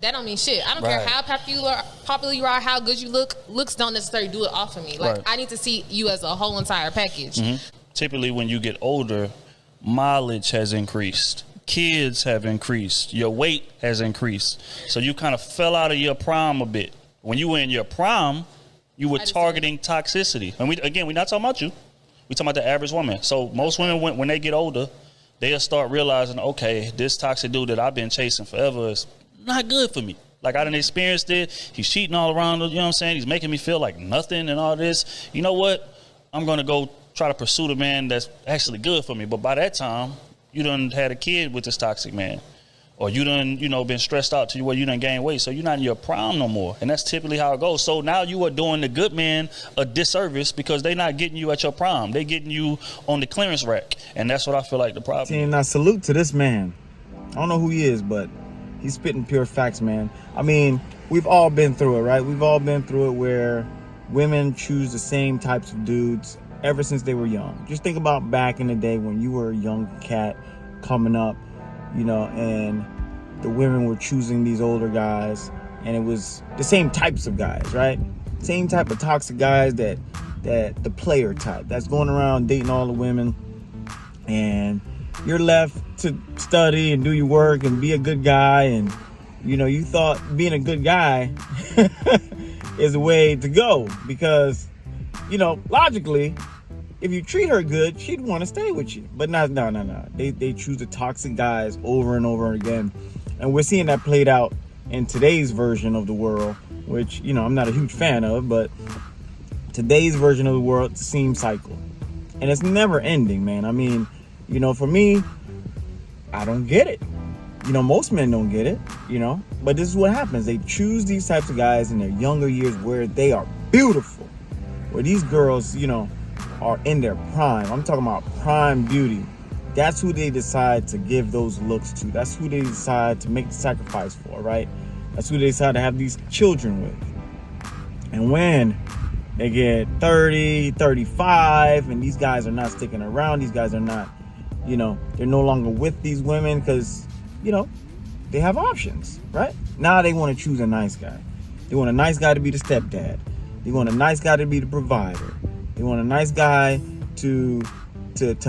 that don't mean shit. I don't care how popular you are, how good you look. Looks don't necessarily do it all for me. Like, I need to see you as a whole entire package. Typically, when you get older, mileage has increased. Kids have increased. Your weight has increased. So you kind of fell out of your prime a bit. When you were in your prime, you were targeting toxicity. And we're not talking about you. We're talking about the average woman. So most women, when they get older, they'll start realizing, okay, this toxic dude that I've been chasing forever is not good for me. Like, I done experienced it. He's cheating all around, you know what I'm saying? He's making me feel like nothing and all this. You know what? I'm going to go try to pursue the man that's actually good for me. But by that time, you done had a kid with this toxic man. Or you done, been stressed out to where you done gained weight. So you're not in your prime no more. And that's typically how it goes. So now you are doing the good man a disservice because they're not getting you at your prime. They're getting you on the clearance rack. And that's what I feel like the problem is. And I salute to this man. I don't know who he is, but he's spitting pure facts, man. I mean, we've all been through it, right? We've all been through it where women choose the same types of dudes ever since they were young. Just think about back in the day when you were a young cat coming up, and the women were choosing these older guys, and it was the same types of guys, right? Same type of toxic guys that the player type that's going around dating all the women, and you're left to study and do your work and be a good guy, and you thought being a good guy is a way to go because logically, if you treat her good, she'd want to stay with you. But no. They choose the toxic guys over and over again. And we're seeing that played out in today's version of the world, which, I'm not a huge fan of, but today's version of the world, it's the same cycle. And it's never ending, man. I mean, for me, I don't get it. Most men don't get it, But this is what happens. They choose these types of guys in their younger years where they are beautiful. Where these girls, are in their prime. I'm talking about prime beauty. That's who they decide to give those looks to. That's who they decide to make the sacrifice for, right? That's who they decide to have these children with. And when they get 30, 35, and these guys are not sticking around, these guys are not, they're no longer with these women because, they have options, right? Now they want to choose a nice guy. They want a nice guy to be the stepdad. They want a nice guy to be the provider. They want a nice guy to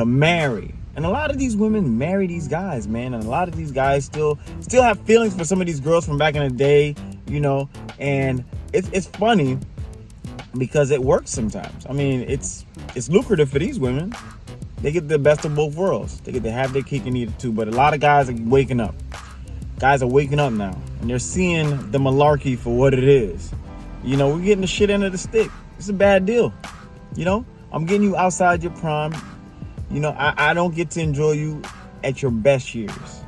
marry. And a lot of these women marry these guys, man. And a lot of these guys still have feelings for some of these girls from back in the day, And it's funny because it works sometimes. I mean, it's lucrative for these women. They get the best of both worlds. They get to have their cake and eat it too. But a lot of guys are waking up. Guys are waking up now. And they're seeing the malarkey for what it is. We're getting the shit end of the stick. It's a bad deal. I'm getting you outside your prime. I don't get to enjoy you at your best years.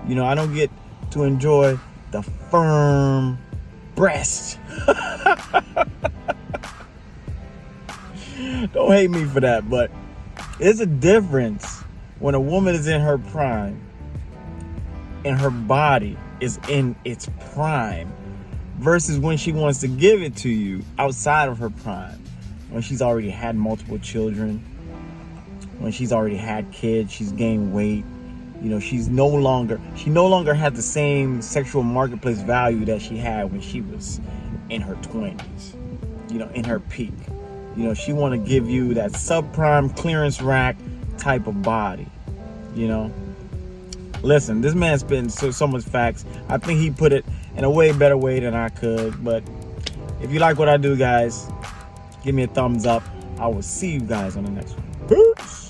I don't get to enjoy the firm breast. Don't hate me for that, but there's a difference when a woman is in her prime and her body is in its prime versus when she wants to give it to you outside of her prime. When she's already had multiple children, when she's already had kids, she's gained weight. She no longer had the same sexual marketplace value that she had when she was in her 20s, in her peak. She want to give you that subprime clearance rack type of body, Listen, this man's spitting so much facts. I think he put it in a way better way than I could. But if you like what I do, guys, give me a thumbs up. I will see you guys on the next one. Peace.